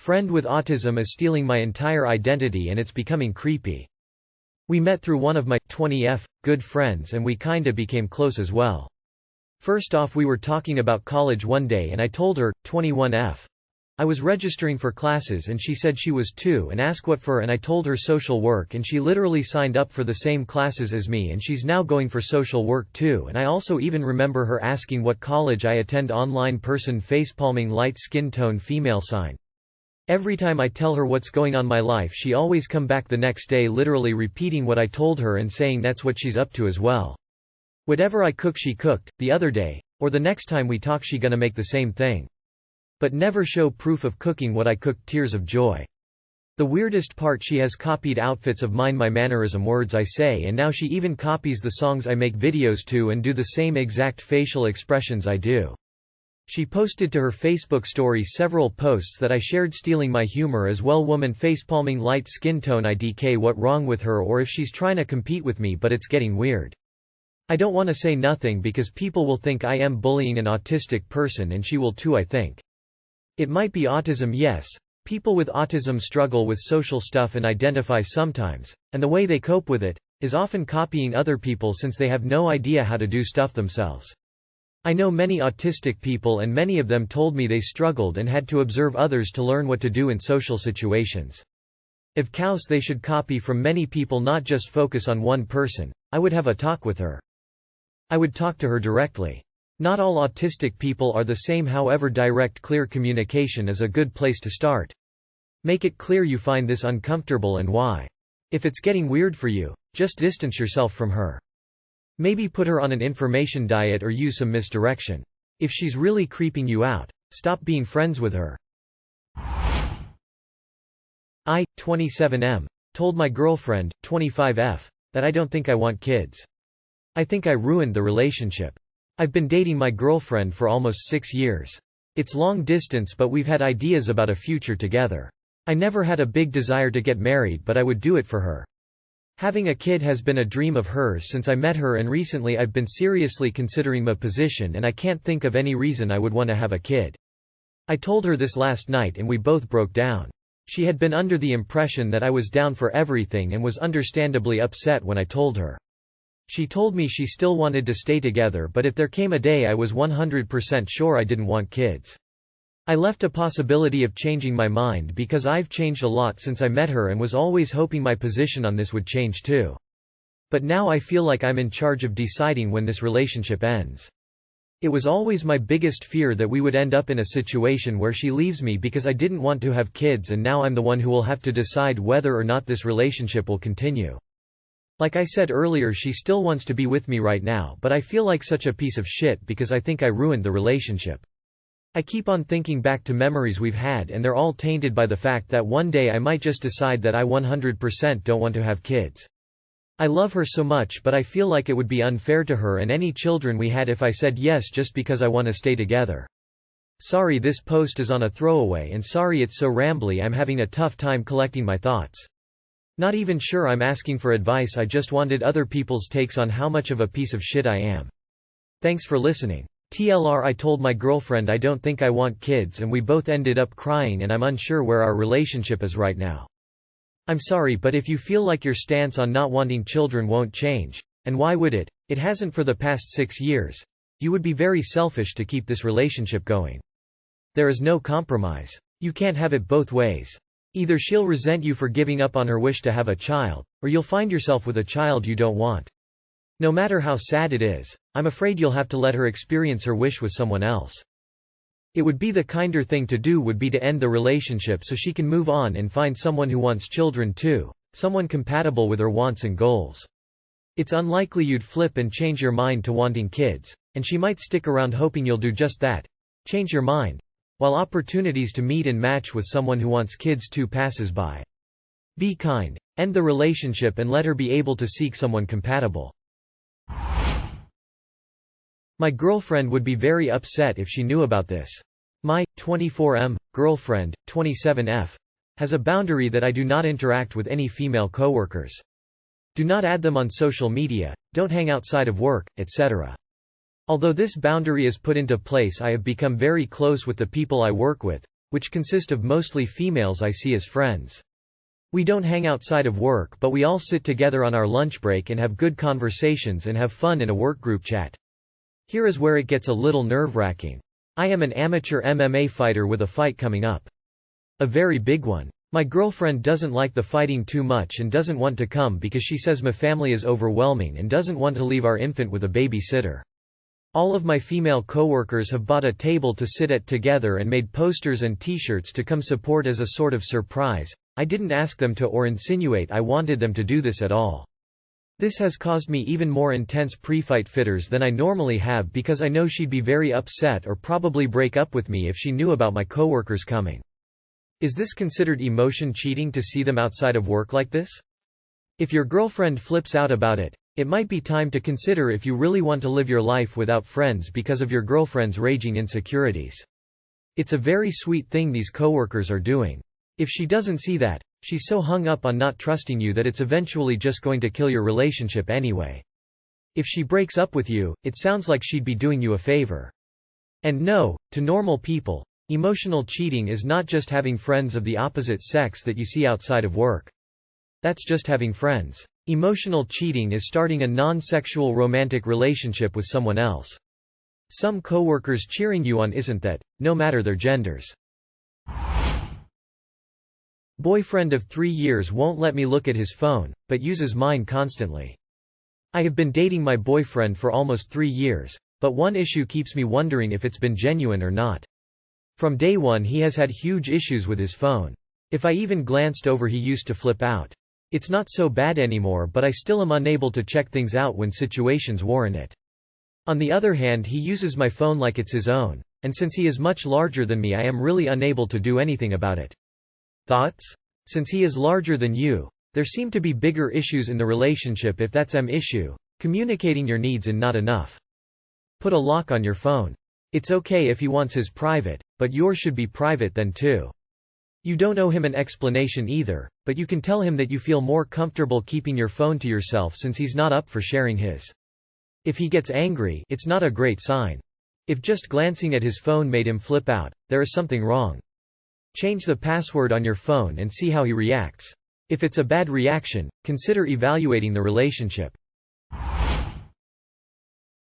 Friend with autism is stealing my entire identity and it's becoming creepy. We met through one of my 20F good friends and we kinda became close as well. First off, we were talking about college one day and I told her, 21F. I was registering for classes and she said she was too and asked what for, and I told her social work, and she literally signed up for the same classes as me and she's now going for social work too. And I also even remember her asking what college I attend. Online person facepalming light skin tone female sign. Every time I tell her what's going on my life, she always come back the next day literally repeating what I told her and saying that's what she's up to as well. Whatever I cook she cooked, the other day, or the next time we talk she gonna make the same thing. But never show proof of cooking what I cooked. Tears of joy. The weirdest part, she has copied outfits of mine, my mannerism, words I say, and now she even copies the songs I make videos to and do the same exact facial expressions I do. She posted to her Facebook story several posts that I shared stealing my humor as well. Woman facepalming light skin tone IDK. What wrong with her, or if she's trying to compete with me, but it's getting weird. I don't want to say nothing because people will think I am bullying an autistic person, and she will too, I think. It might be autism, yes. People with autism struggle with social stuff and identify sometimes, and the way they cope with it is often copying other people since they have no idea how to do stuff themselves. I know many autistic people and many of them told me they struggled and had to observe others to learn what to do in social situations. If cows, they should copy from many people, not just focus on one person. I would have a talk with her. I would talk to her directly. Not all autistic people are the same, however direct, clear communication is a good place to start. Make it clear you find this uncomfortable and why. If it's getting weird for you, just distance yourself from her. Maybe put her on an information diet or use some misdirection. If she's really creeping you out, stop being friends with her. I, 27M, told my girlfriend, 25F, that I don't think I want kids. I think I ruined the relationship. I've been dating my girlfriend for almost 6 years. It's long distance, but we've had ideas about a future together. I never had a big desire to get married, but I would do it for her. Having a kid has been a dream of hers since I met her, and recently I've been seriously considering my position and I can't think of any reason I would want to have a kid. I told her this last night and we both broke down. She had been under the impression that I was down for everything and was understandably upset when I told her. She told me she still wanted to stay together, but if there came a day I was 100% sure I didn't want kids. I left a possibility of changing my mind because I've changed a lot since I met her and was always hoping my position on this would change too. But now I feel like I'm in charge of deciding when this relationship ends. It was always my biggest fear that we would end up in a situation where she leaves me because I didn't want to have kids, and now I'm the one who will have to decide whether or not this relationship will continue. Like I said earlier, she still wants to be with me right now, but I feel like such a piece of shit because I think I ruined the relationship. I keep on thinking back to memories we've had and they're all tainted by the fact that one day I might just decide that I 100% don't want to have kids. I love her so much, but I feel like it would be unfair to her and any children we had if I said yes just because I want to stay together. Sorry this post is on a throwaway, and sorry it's so rambly, I'm having a tough time collecting my thoughts. Not even sure I'm asking for advice, I just wanted other people's takes on how much of a piece of shit I am. Thanks for listening. TLR, I told my girlfriend I don't think I want kids and we both ended up crying, and I'm unsure where our relationship is right now. I'm sorry, but if you feel like your stance on not wanting children won't change, and why would it? It hasn't for the past 6 years. You would be very selfish to keep this relationship going. There is no compromise. You can't have it both ways. Either she'll resent you for giving up on her wish to have a child, or you'll find yourself with a child you don't want. No matter how sad it is, I'm afraid you'll have to let her experience her wish with someone else. It would be the kinder thing to do would be to end the relationship so she can move on and find someone who wants children too, someone compatible with her wants and goals. It's unlikely you'd flip and change your mind to wanting kids, and she might stick around hoping you'll do just that, change your mind, while opportunities to meet and match with someone who wants kids too passes by. Be kind, end the relationship and let her be able to seek someone compatible. My girlfriend would be very upset if she knew about this. My 24M girlfriend, 27F, has a boundary that I do not interact with any female coworkers. Do not add them on social media, don't hang outside of work, etc. Although this boundary is put into place, I have become very close with the people I work with which consist of mostly females I see as friends. We don't hang outside of work, but we all sit together on our lunch break and have good conversations and have fun in a work group chat. Here is where it gets a little nerve-wracking. I am an amateur MMA fighter with a fight coming up. A very big one. My girlfriend doesn't like the fighting too much and doesn't want to come because she says my family is overwhelming and doesn't want to leave our infant with a babysitter. All of my female coworkers have bought a table to sit at together and made posters and t-shirts to come support as a sort of surprise. I didn't ask them to or insinuate I wanted them to do this at all. This has caused me even more intense pre-fight jitters than I normally have because I know she'd be very upset or probably break up with me if she knew about my coworkers coming. Is this considered emotion cheating to see them outside of work like this? If your girlfriend flips out about it, it might be time to consider if you really want to live your life without friends because of your girlfriend's raging insecurities. It's a very sweet thing these coworkers are doing. If she doesn't see that, she's so hung up on not trusting you that it's eventually just going to kill your relationship anyway. If she breaks up with you, it sounds like she'd be doing you a favor. And no, to normal people, emotional cheating is not just having friends of the opposite sex that you see outside of work. That's just having friends. Emotional cheating is starting a non-sexual romantic relationship with someone else. Some coworkers cheering you on isn't that, no matter their genders. Boyfriend of 3 years won't let me look at his phone, but uses mine constantly. I have been dating my boyfriend for almost 3 years, but one issue keeps me wondering if it's been genuine or not. From day one he has had huge issues with his phone. If I even glanced over he used to flip out. It's not so bad anymore, but I still am unable to check things out when situations warrant it. On the other hand, he uses my phone like it's his own, and since he is much larger than me I am really unable to do anything about it. Thoughts? Since he is larger than you, there seem to be bigger issues in the relationship if that's an issue. Communicating your needs and not enough. Put a lock on your phone. It's okay if he wants his private, but yours should be private then too. You don't owe him an explanation either, but you can tell him that you feel more comfortable keeping your phone to yourself since he's not up for sharing his. If he gets angry, it's not a great sign. If just glancing at his phone made him flip out, there is something wrong. Change the password on your phone and see how he reacts. If it's a bad reaction, consider evaluating the relationship.